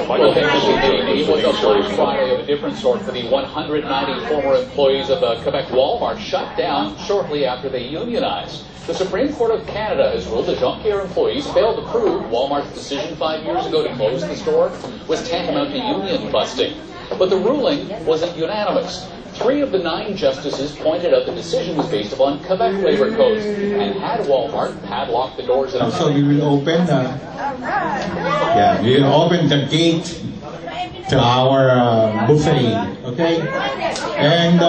Well, it was a Black Friday of a different sort for the 190 former employees of the Quebec Walmart shut down shortly after they unionized. The Supreme Court of Canada has ruled the Jonquière employees failed to prove Walmart's decision 5 years ago to close the store was tantamount to union busting. But the ruling wasn't unanimous. 3 of the 9 justices pointed out the decision was based upon Quebec labor codes and had Walmart padlock the doors. So we will open we will open the gate to our buffet, okay? And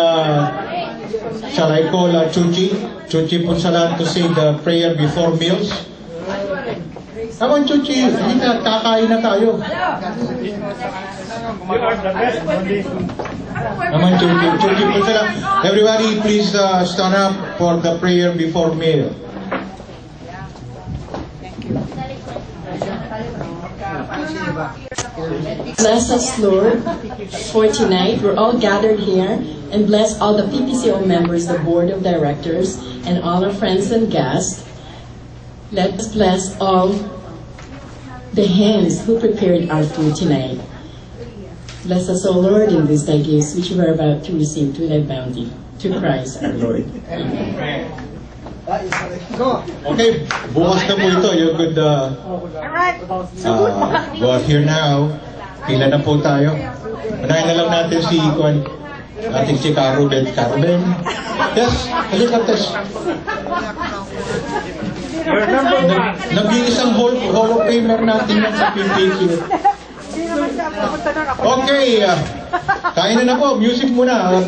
shall I call Chuchi? Chuchi Punsalan to say the prayer before meals? Come on, Chuchi. Hindi na, kakain na tayo. Come on, Chuchi. Chuchi Punsalan. Everybody, please stand up for the prayer before meal. Bless us, Lord, for tonight. We're all gathered here, and bless all the PPCO members, the board of directors, and all our friends and guests. Let us bless all the hands who prepared our food tonight. Bless us, O Lord, in these thy gifts which we are about to receive to thy bounty. To Christ our Lord. Amen. Okay, bukas na po ito. You could go out here now. Pila na po tayo. Unahin na lang natin si ating si Carubel. Carubel? Yes, halika Tess. Nag-iisang Hall of Famer natin yan sa PPC. Okay, kain na po. Music muna. At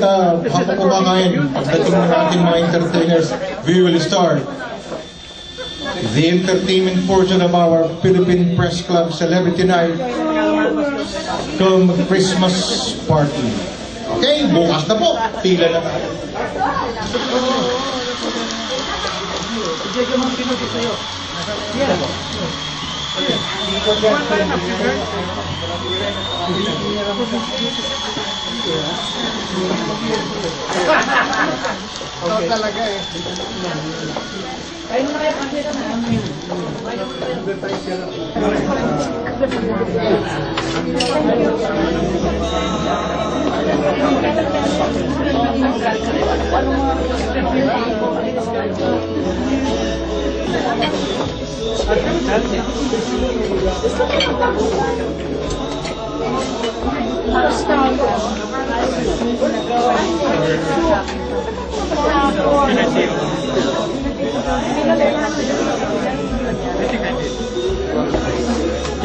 habang kumakain, pagdating na natin mga entertainers, we will start the entertainment portion of our Philippine Press Club Celebrity Night come Christmas Party. Okay, bukas na po. Tila na tayo. Talaga eh. Ayun na kaya kasi ito na.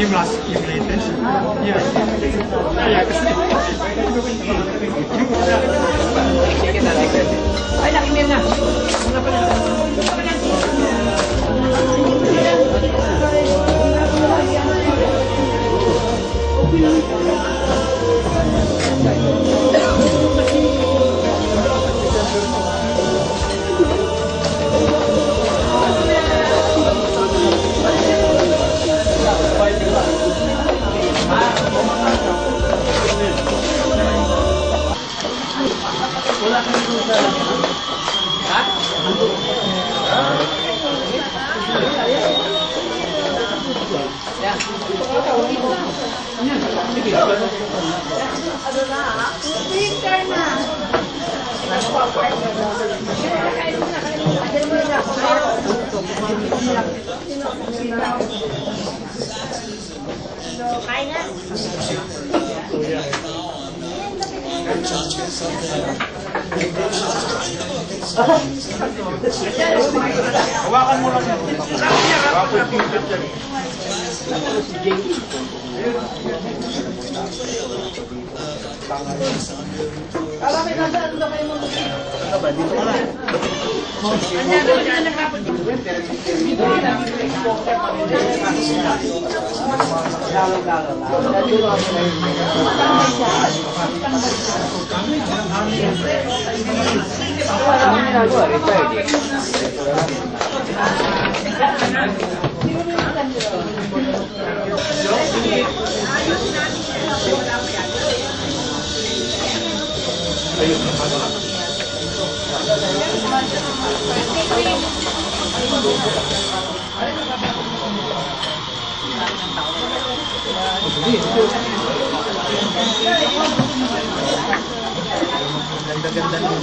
Yung latest? Yeah. Ay, nakimil na. Hawakan mo lang yan. Ganda-ganda nung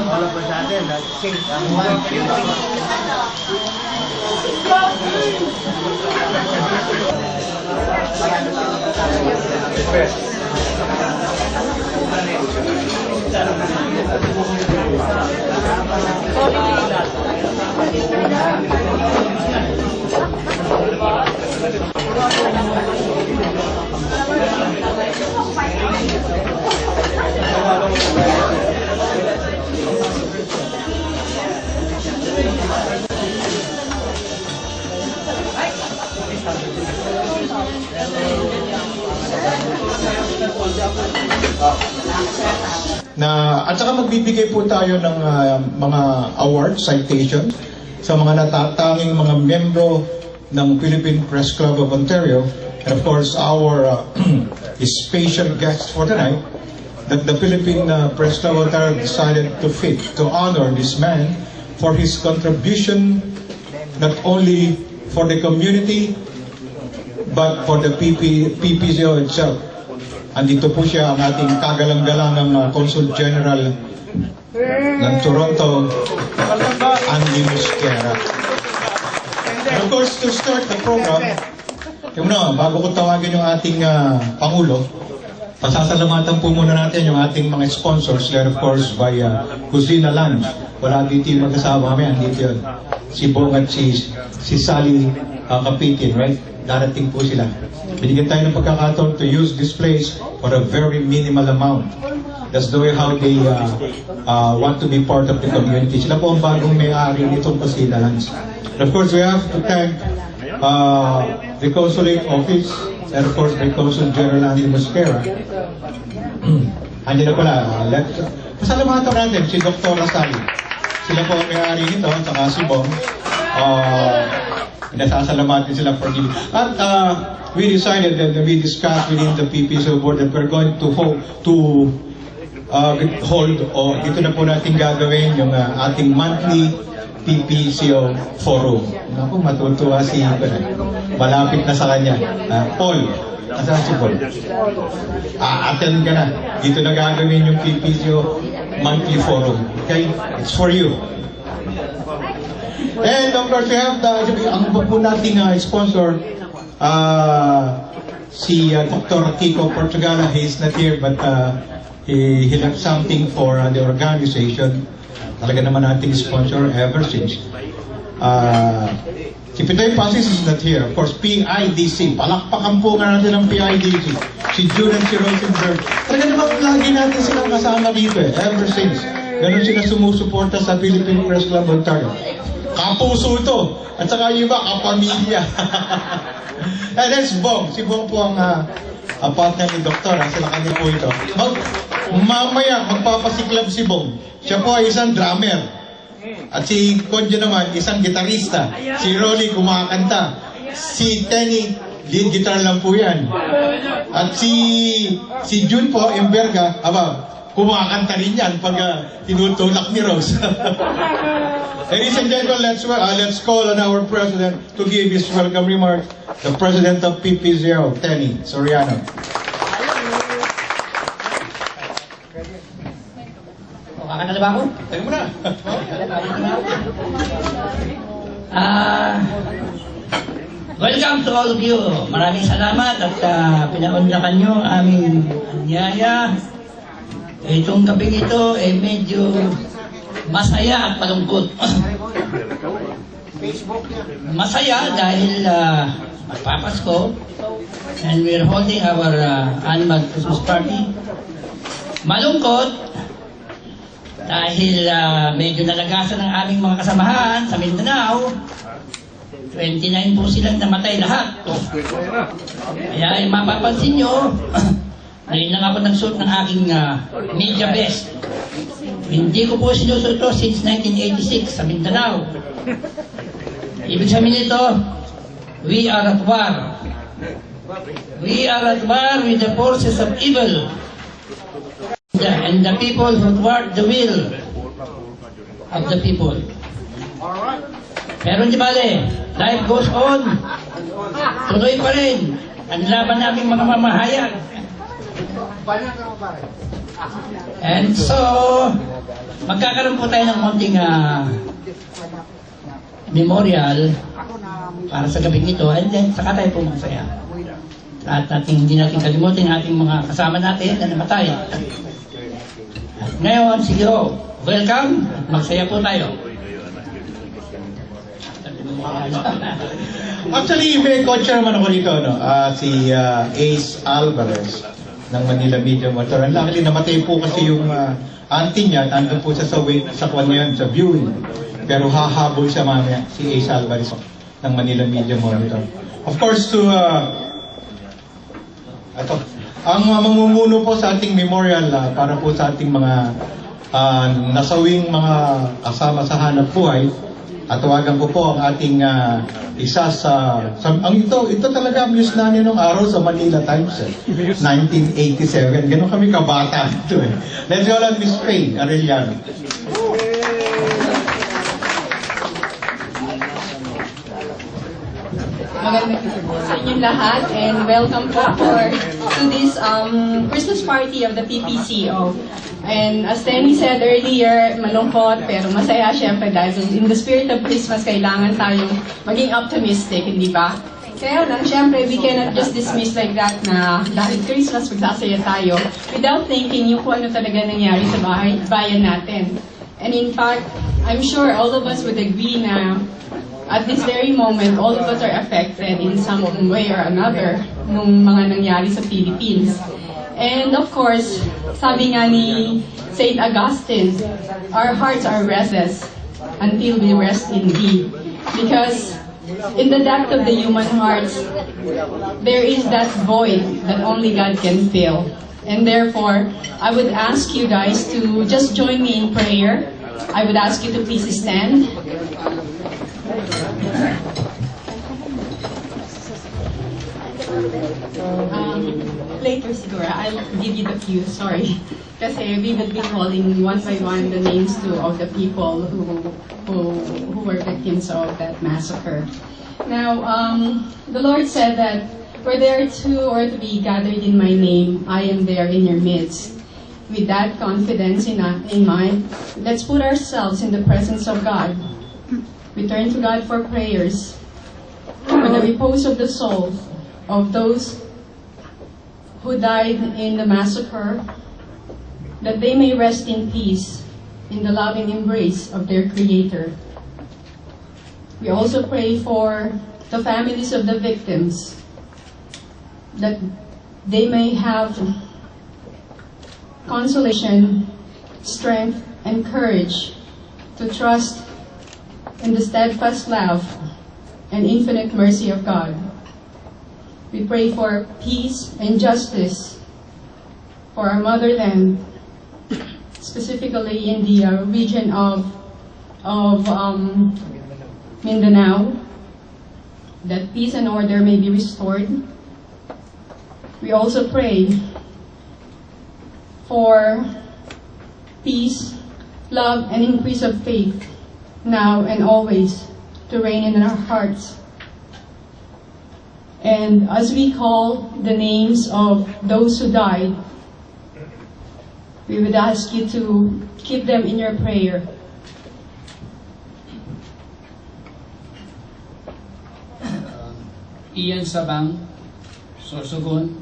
wala pa sa atin, ang one, At saka magbibigay po tayo ng mga award citations sa mga natatanging mga membro ng Philippine Press Club of Ontario, and of course our special guest for tonight, that the Philippine Press Club of Ontario decided to honor this man for his contribution not only for the community but for the PPCO itself. Andito po siya, ang ating kagalang-galangang Consul General ng Toronto, Andy Mosquera. And of course, to start the program, bago ko tawagin yung ating Pangulo, pasasalamatan po muna natin yung ating mga sponsors, led of course by Cucina Lunch. Wala dito yung mag-asawa kami, andito yun. Si Bong at si Sally Kapitin, right? Darating po sila. Binigyan tayo ng pagkakataon to use this place for a very minimal amount. That's the way how they want to be part of the community. Sila po ang bagong may-ari nitong Cucina Lunch. And of course, we have to thank the Consulate Office and of course the Consul General Andy Mosquera. Andiyan na pala. Pasalamatan natin si Dr. Sally. Sila po ang may-ari nito at saka si Bong. Nasasalamatin sila for giving. At we decided that we discussed within the PPCO board that we're going to hold dito na po natin gagawin yung ating monthly PPCO forum. Naku, matutuwa si malapit na sa kanya. Paul. Asan si Paul? Attend ka na. Dito na gagawin yung PPCO monthly forum. Okay? It's for you. And of course, we have ang po nating sponsor, si Dr. Kiko Portugala. He's not here, but he left something for the organization. Talaga naman nating sponsor ever since. Si Pitoy Pasis is not here. Of course, PIDC. Palakpakan po nga natin ang PIDC. Si June and si Rosenberg. Talaga naman lagi natin silang kasama dito ever since. Ganun sila sumusuporta sa Philippine Press Club Ontario. Kapuso ito. At saka yung iba, kapamilya. And that's Bong. Si Bong po ang partner ni Doktor. Sila kanya po ito. Mamaya, magpapasiklab si Bong. Siya po ay isang drummer. At si Konjo naman, isang gitarista. Si Rolly, kumakanta. Si Tenny, lead guitar lang po yan. At si June po, Imberga, kumakanta rin yan pag tinutulak ni Rose. Ladies and gentlemen, let's call on our President to give his welcome remarks. The President of PPCO, Tenny Soriano. Kakanta na ba ako? Tayo mo na. Welcome to all of you. Maraming salamat at pinaunlakan nyo ang aming anyaya. Itong gabing ito ay medyo masaya at malungkot. Masaya dahil magpapasko and we're holding our annual Christmas party. Malungkot dahil medyo nalagasan ang aming mga kasamahan sa Mindanao. 29 po silang namatay lahat. Kaya mapapansin nyo, ngayon lang ako nagsuot ng aking media vest. Hindi ko po sinusuot ito since 1986 sa Mindanao. Ibig sabihin nito, we are at war. We are at war with the forces of evil and the people who thwart the will of the people. Pero di bale, life goes on. Tuloy pa rin ang laban naming mga mamahayag. And so, magkakaroon po tayo ng konting memorial para sa gabing ito, and then saka tayo po magsaya. At hindi natin kalimutin ating mga kasama natin na namatay. At ngayon, sige ho, welcome, magsaya po tayo. Actually, may co-chairman ako dito, no? Si Ace Alvarez ng Manila Media Motor. Luckily, namatay po kasi yung auntie niya, andun po siya sa kwan ngayon, sa viewing. Pero hahabol siya mamaya, si Ace Alvarez ng Manila Media Monitor. Of course, ang mamumuno po sa ating memorial para po sa ating mga nasawing mga kasama sa hanap buhay, at tawagan ko po ang ating isa sa ito talaga news namin nung araw sa Manila Times 1987. Ganun kami kabata ito eh. Let's go lang, Miss Faye Arellano. Magandang sa inyong lahat and welcome po to this Christmas party of the PPCO. And as Tenny said earlier, malungkot pero masaya syempre dahil in the spirit of Christmas kailangan tayong maging optimistic, hindi ba? Kaya lang, syempre, we cannot just dismiss like that na dahil Christmas magsasaya tayo without thinking yung kung ano talaga nangyari sa bayan natin. And in fact, I'm sure all of us would agree na at this very moment, all of us are affected in some way or another nung mga nangyari sa Philippines. And of course, sabi nga ni St. Augustine, our hearts are restless until we rest in Thee. Because in the depth of the human hearts, there is that void that only God can fill. And therefore, I would ask you guys to just join me in prayer. I would ask you to please stand. Later siguro, I'll give you the cue, sorry. Kasi we will be calling one by one the names of the people who were victims of that massacre. Now, the Lord said that where there are two or three gathered in my name, I am there in your midst. With that confidence in mind, let's put ourselves in the presence of God. We turn to God for prayers, for the repose of the soul of those who died in the massacre, that they may rest in peace in the loving embrace of their Creator. We also pray for the families of the victims, that they may have consolation, strength, and courage to trust in the steadfast love and infinite mercy of God. We pray for peace and justice for our motherland, specifically in the region of Mindanao, that peace and order may be restored. We also pray for peace, love, and increase of faith now and always to reign in our hearts. And as we call the names of those who died, we would ask you to keep them in your prayer. Ian Sabang, Sorsogon,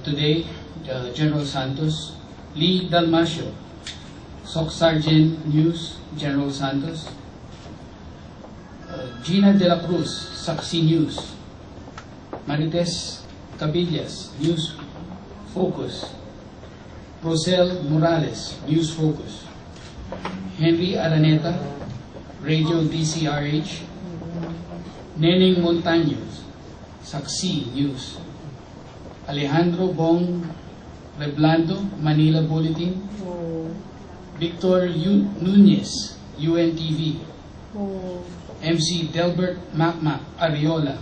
today, General Santos, Lee Dalmasio, Soc Sergeant News, General Santos, Gina De La Cruz, Saksi News, Marites Cabillas, News Focus, Rosel Morales, News Focus, Henry Araneta, Radio DCRH, Neneng Montaños, Saksi News, Alejandro Bong Reblando, Manila Bulletin, Victor Nunez, UNTV, MC Delbert Macmac Ariola,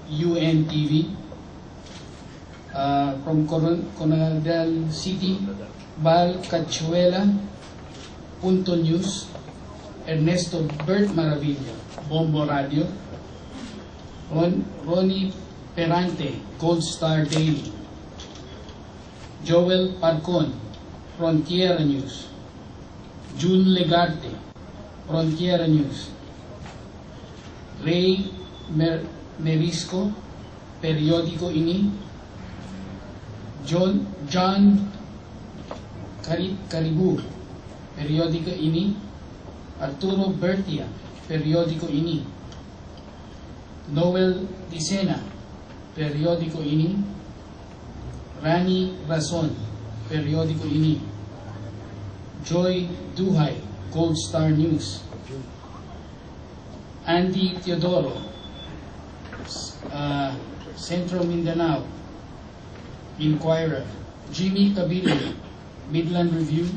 UNTV, from Coronadal City, Bal Cachuela, Punto News, Ernesto Bert Maravilla, Bombo Radio. Ronnie Perante, Gold Star Daily. Joel Parcon, Frontiera News. June Legarte, Frontiera News. Ray Merisco, Periodico Ini. John Caribu, Periodico Ini. Arturo Bertia, Periodico Ini. Noel Dicena, Periodico Ini. Rani Rason, Periodico Ini. Joy Duhay, Gold Star News. Andy Teodoro, Centro Mindanao, Inquirer. Jimmy Cabilio, Midland Review.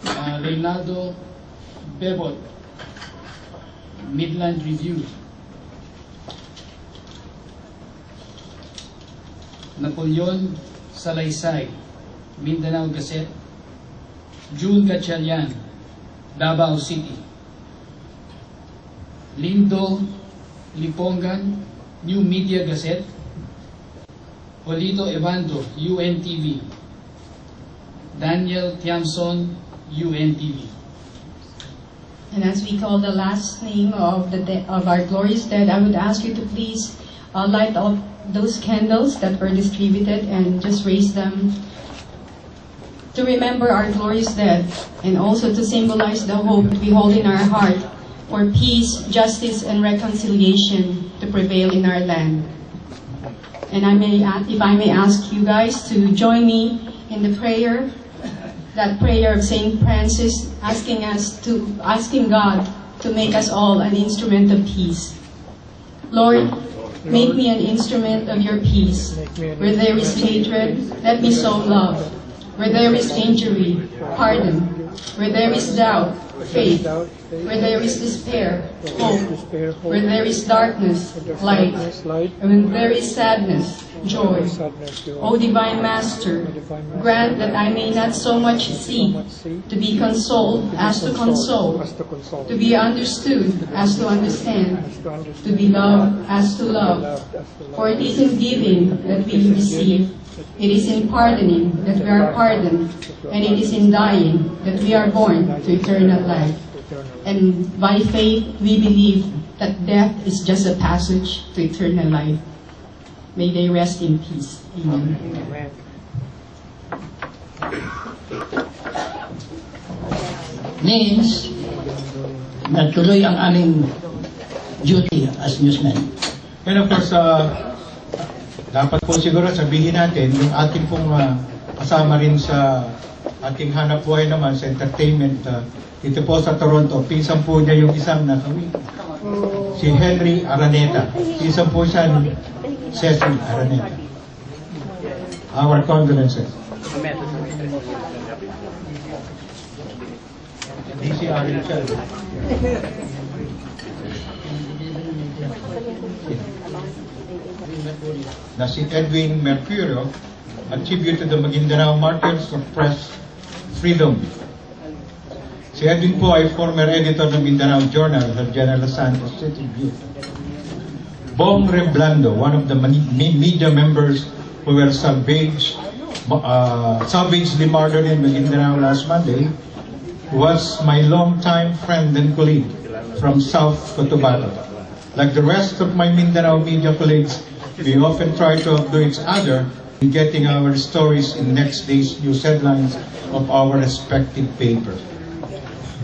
Reynaldo Bebot, Midland Review. Napoleon Salaysay, Mindanao Gazette. June Gatchalian, Davao City. Lindo Lipongan, New Media Gazette. Polito Evando, UNTV. Daniel Tiamson, UNTV. And as we call the last name of our glorious dead, I would ask you to please light up those candles that were distributed and just raise them to remember our glorious dead, and also to symbolize the hope that we hold in our heart for peace, justice, and reconciliation to prevail in our land. And if I may ask you guys to join me in the prayer, that prayer of Saint Francis, asking God to make us all an instrument of peace. Lord, make me an instrument of your peace. Where there is hatred, let me sow love. Where there is injury, pardon. Where there is doubt, faith. Where there is despair, hope. Where there is darkness, light. And when there is sadness, joy. O Divine Master, grant that I may not so much seek to be consoled as to console, to be understood as to understand, to be loved as to love. For it is in giving that we receive, it is in pardoning that we are pardoned, and it is in dying that we are born to eternal life. And by faith we believe that death is just a passage to eternal life. May they rest in peace. Amen. Means, natuloy ang aming duty as newsmen. And of course, dapat po siguro sabihin natin, yung ating pong kasama rin sa ating hanap buhay naman sa entertainment, dito po sa Toronto, pinsan po niya yung isang nakawin. Si Henry Araneta. Pinsan po siya ni Cecil Araneta. Our condolences. DCR Richard. Na si Edwin Mercurio, a tribute to the Maguindanao Martyrs for Press Freedom. Si Edwin po ay former editor ng Mindanao Journal sa General Santos City View. Bong Reblando, one of the media members who were savagely murdered in Maguindanao last Monday, was my longtime friend and colleague from South Cotabato. Like the rest of my Mindanao media colleagues, we often try to outdo each other in getting our stories in next day's news headlines of our respective papers.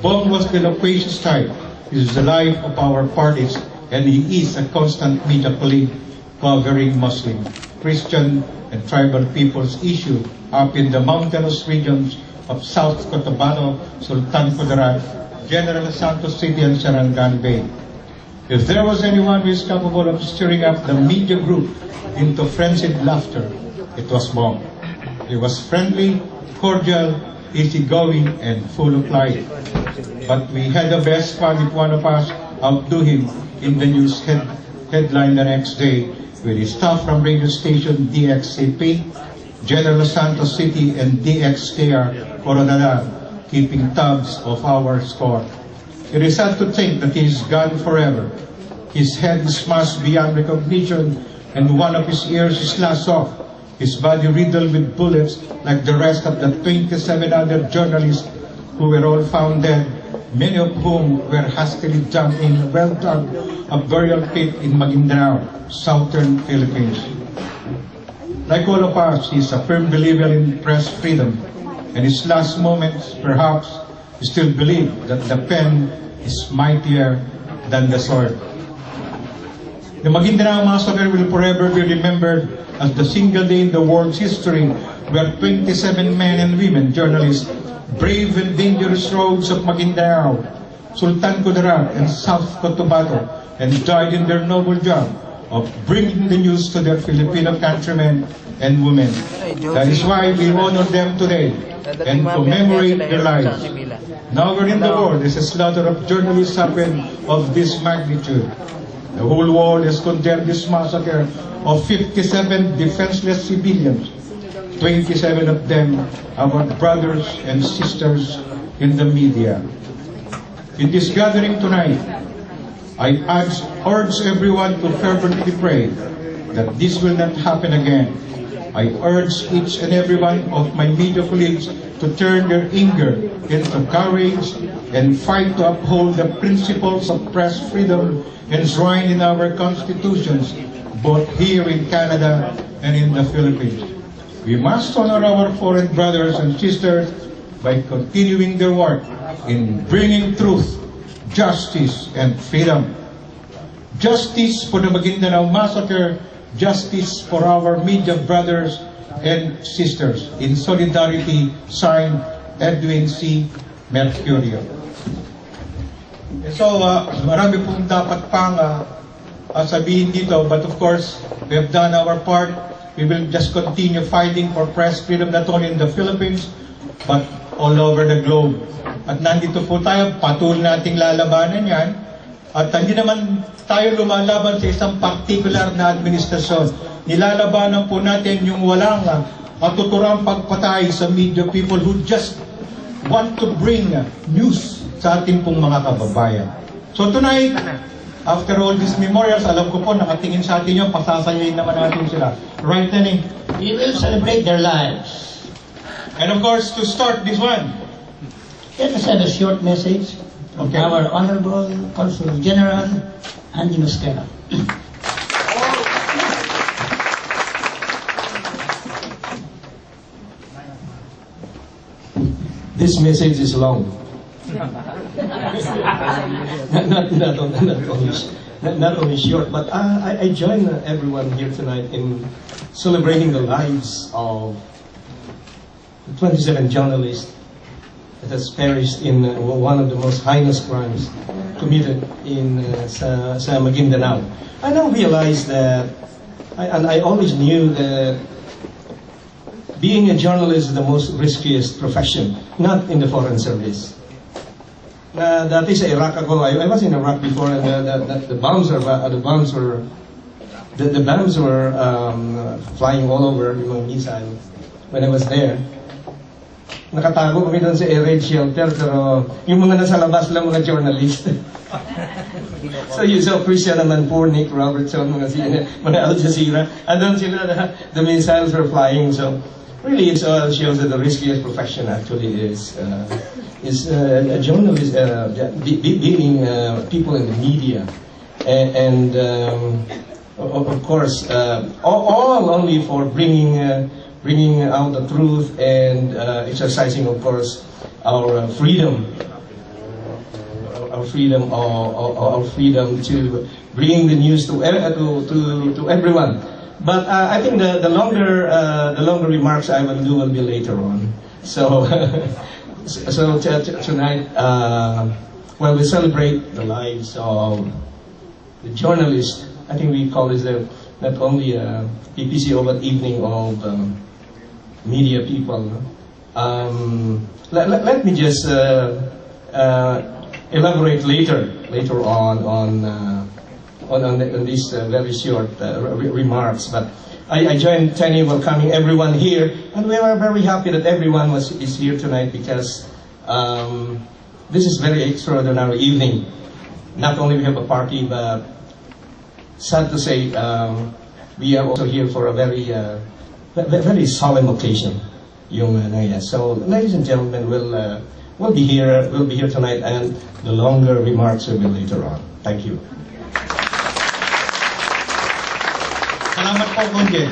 Bong was the loquacious type. He is the life of our parties, and he is a constant media colleague covering Muslim, Christian, and tribal people's issue up in the mountainous regions of South Cotabato, Sultan Kudarat, General Santos City, and Sarangani Bay. If there was anyone who is capable of stirring up the media group into frenzied laughter, it was Bong. He was friendly, cordial, easygoing, and full of life. But we had the best fun if one of us outdo him in the news headline the next day with his staff from radio station DXCP, General Santos City, and DXKR Coronadal keeping tabs of our score. It is sad to think that he is gone forever. His head is smashed beyond recognition, and one of his ears is slashed off. His body riddled with bullets like the rest of the 27 other journalists who were all found dead, many of whom were hastily dumped in a well-dug burial pit in Maguindanao, southern Philippines. Like all of us, he is a firm believer in press freedom. And his last moments, perhaps, he still believed that the pen is mightier than the sword. The Maguindanao Massacre will forever be remembered as the single day in the world's history where 27 men and women, journalists, braved and dangerous roads of Maguindanao, Sultan Kudarat, and South Cotabato, and died in their noble job of bringing the news to their Filipino countrymen and women. That is why we honor them today and commemorate their lives. Nowhere in the world is a slaughter of journalists happened of this magnitude. The whole world has condemned this massacre of 57 defenseless civilians. 27 of them our brothers and sisters in the media. In this gathering tonight, I urge everyone to fervently pray that this will not happen again. I urge each and every one of my media colleagues to turn their anger into courage and fight to uphold the principles of press freedom enshrined in our constitutions, both here in Canada and in the Philippines. We must honor our foreign brothers and sisters by continuing their work in bringing truth, justice, and freedom. Justice for the Maguindanao Massacre, justice for our media brothers and sisters. In solidarity, signed, Edwin C. Mercurio. So, marami pong dapat pang sabihin dito, but of course, we have done our part. We will just continue fighting for press freedom not only in the Philippines, but all over the globe. At nandito po tayo, patuloy nating lalabanan yan. At hindi naman tayo lumalaban sa isang particular na administrasyon. Nilalabanan po natin yung walang matuturang pagpatay sa media people who just want to bring news sa ating pong mga kababayan. So tonight, after all these memorials, alam ko po, nakatingin sa atin yung pasasayayin naman natin sila. Right, Danny? We will celebrate their lives. And of course, to start this one, Let us have a short message from our Honorable Consul General, Andy Mosquera. This message is long. not only short, but I join everyone here tonight in celebrating the lives of the 27 journalists that has perished in one of the most heinous crimes committed in sa Maguindanao. I now realize that, and I always knew that being a journalist is the most riskiest profession, not in the foreign service. Dati sa Iraq ako, I was in Iraq before, and the bombs were flying all over, yung mga missile. When I was there, nakatago kami doon sa air raid shelter, pero yung mga nasa labas lang mga journalist. So you saw Christian Amanpour, Nick Robertson, mga Al Jazeera, andun sila, the missiles were flying. So really, it shows that the riskiest profession actually is a journalist, being people in the media, and of course, all only for bringing out the truth and exercising, of course, our freedom to bring the news to everyone. But I think the longer remarks I will do will be later on. So tonight, while we celebrate the lives of the journalists, I think we call this not only a PPCO but evening of media people. Let me just elaborate later on these very short remarks. But I join Tenny welcoming everyone here, and we are very happy that everyone is here tonight because this is very extraordinary evening. Not only we have a party, but sad to say, we are also here for a very solemn occasion. So, ladies and gentlemen, we'll be here tonight, and the longer remarks will be later on. Thank you. Salamat po, Conjen.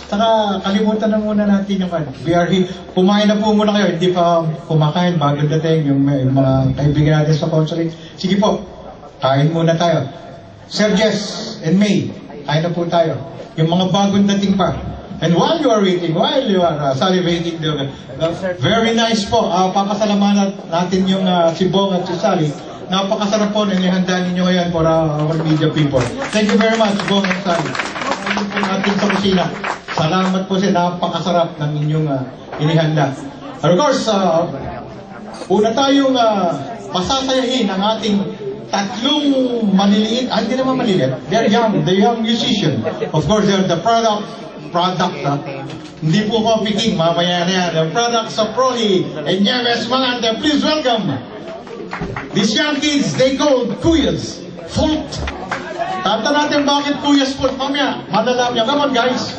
Saka kalimutan na muna natin yung we are here. Kumain na po muna kayo, hindi pa kumakain bago dating yung mga kaibigan natin sa consulate. Sige po, kain muna tayo. Sir Jess and May, kain na po tayo. Yung mga bagong dating pa. And while you are waiting, while you are salivating, very nice po. Papasalamatan natin yung si Bong at si Sally. Napakasarap po na inihanda ninyo ngayon for our media people. Thank you very much, Bong and Sally. Ayun po natin sa kusina. Salamat po sa napakasarap ng inyong inihanda. And of course, una tayong pasasayahin ang ating tatlong maliliit, hindi naman maliliit, they're young musician. Of course, they're the product, hindi po ko picking, mamaya na yan. The products of Proli and Nieves Malanda. Please welcome these young kids, they call Kuyas Folk. Tata natin bakit Kuyas Folk, mamaya, malalaman niya. Come on, guys.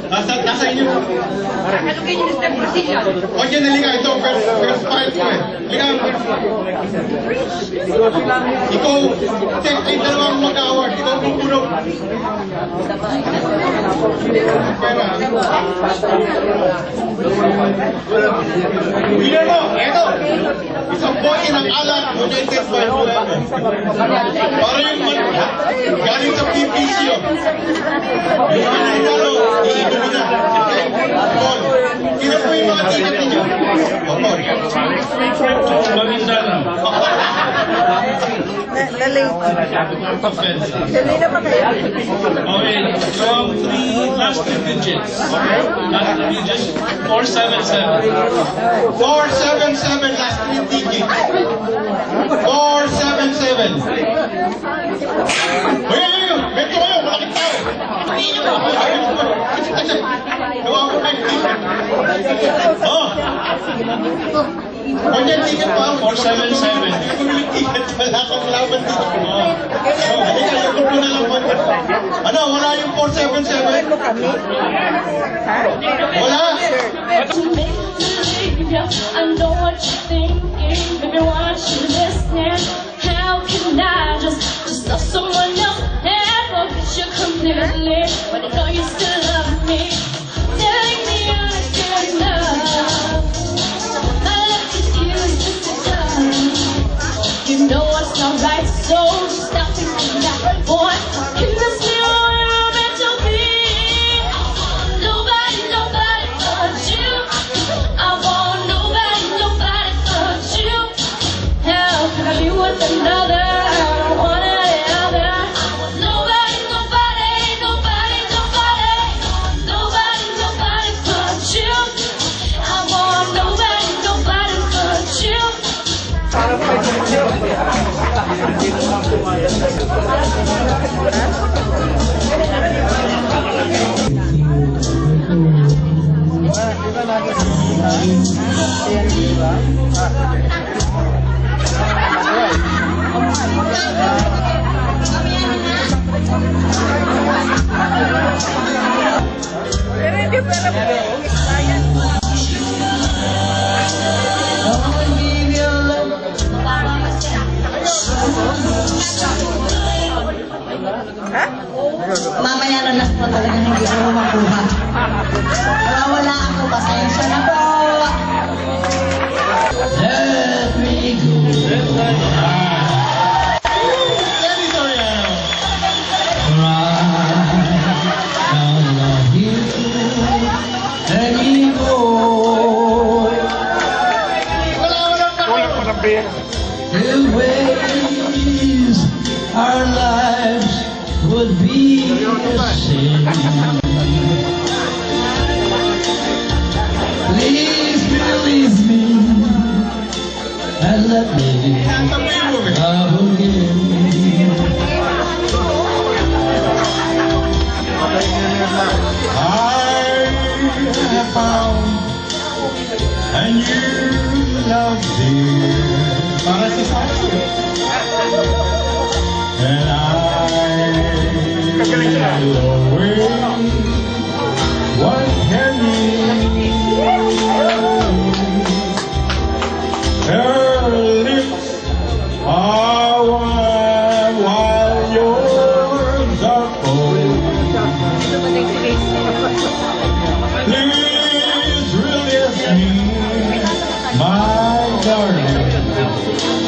Nasa inyo. O dyan, halika. Ito, first part ko eh. Halika. Ikaw, ay dalawang mag-award. Ikaw pupuno. Pera. Winner mo, eto. Isang bote ng alak donated by whoever. Para yung galing sa PPC. Yung mananalo, iinumin na. Sino po yung mga ticket ninyo? Mamindanao. Kanina pa kayo? Okay, from last three digits. Last three digits, 477. 477, last 3 digits. 477. Ayun! Beto kayo! Malakit tao! Hindi nyo! Gawa ko kayo. Oh! O yan, ticket pa. 477. Ticket, wala kang laban dito. Halika, yung ko na lang po. Ano, wala yung 477? Wala! I know what you're thinking, baby, why aren't you listening? How can I just love someone else and forget you completely? When I know you still love me, telling me you're still in love. My love to you is just a tongue. You know what's not right, so just stop thinking that, boy. You must be where you're meant to be. Nobody but you. I want nobody but you. How can I be with another? I don't want any other. Nobody but you. I want nobody but you. Mamaya na lang po talaga hindi ako makuha. Wala ako, pasensya na po. Let me go. The ways our lives would be the same. Please release me and let me love again. I have found a new love dear. Para si Sasu. And I will away what can you? Her lips are warm while yours are cold. Please release me, my darling.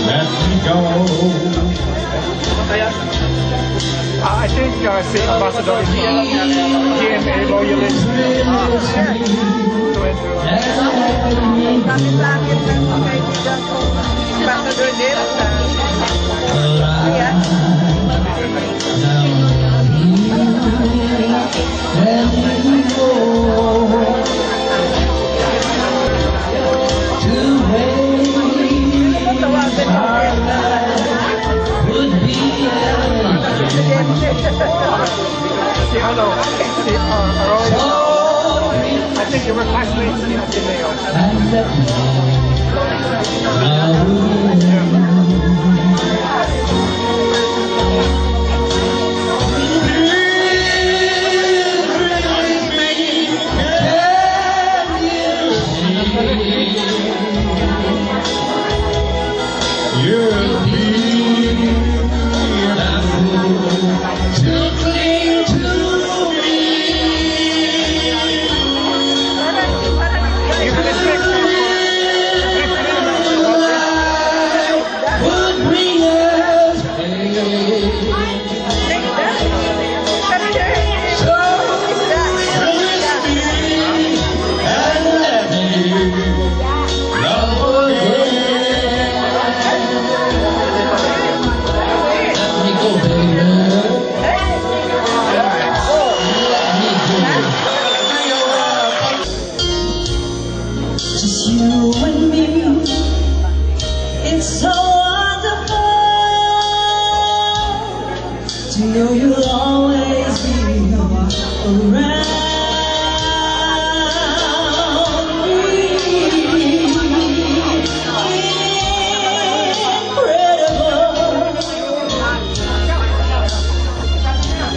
Let me go. I think State Ambassador is GMA loyalist. Ambassador din. I think you were classmates in Ateneo.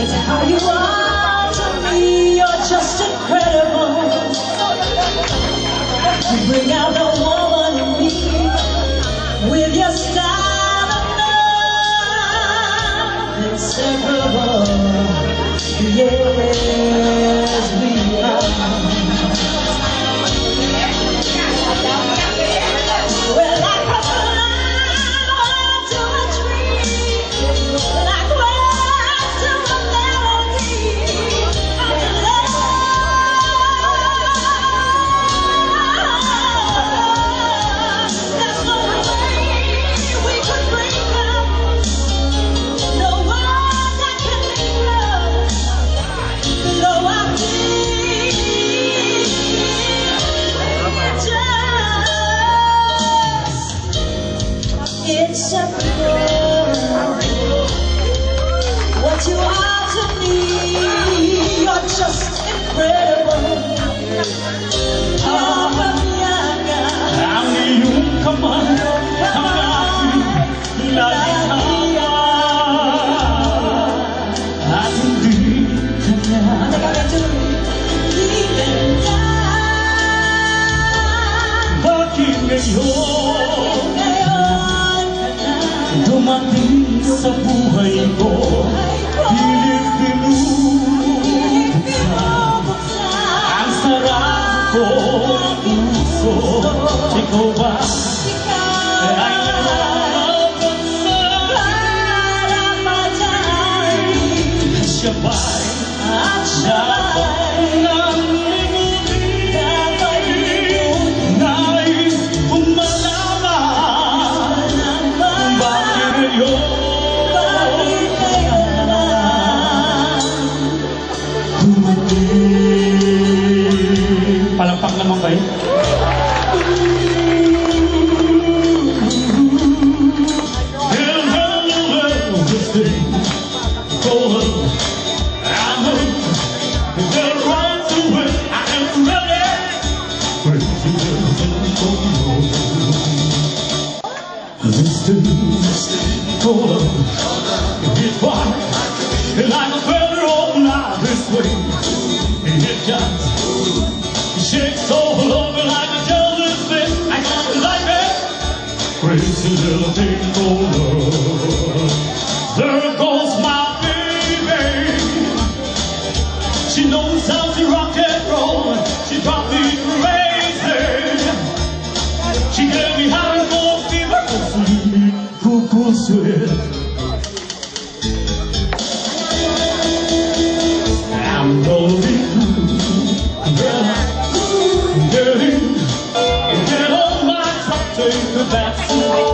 It's how you are to me, you're just incredible. You bring out the woman in me with your style of love. Inseparable, yes we are. We're like a flower to a tree, like words to a melody of love. There's no way we could break up, no word that can make love blow our It's a what you are to me, you're just incredible. Oh, Bianca, ang iyong kamay, ang aking lalihawa, at hindi kanya bakit ngayon dumating sa buhay ko, pilit binubuksan ang sarap ko ng puso. Ikaw ba ay nabuksan? Siya ba'y dapat nang limutin? Nais kong malaman kung bakit ngayon dumating. Palakpak naman kayo. Like a feather all night this way, it just shakes all over like a jellyfish. I can't like it. Crazy little thing called love. There goes my baby. She knows how to rock and roll. She dropped me crazy. She gave me hardcore fever, cuckoo sweat. I'm going get on my truck, take the back seat,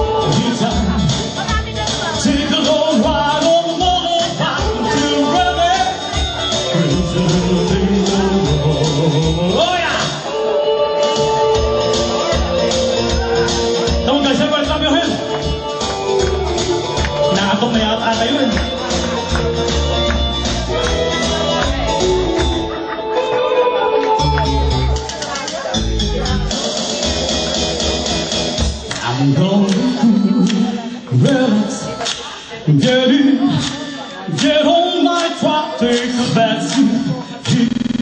take a long ride on the motorbike until ready. Crazy little thing, oh yeah! Come on guys, everybody clap your hands. Nakatong na yata kayo eh. I'm going to relax, get on my truck, take the back seat.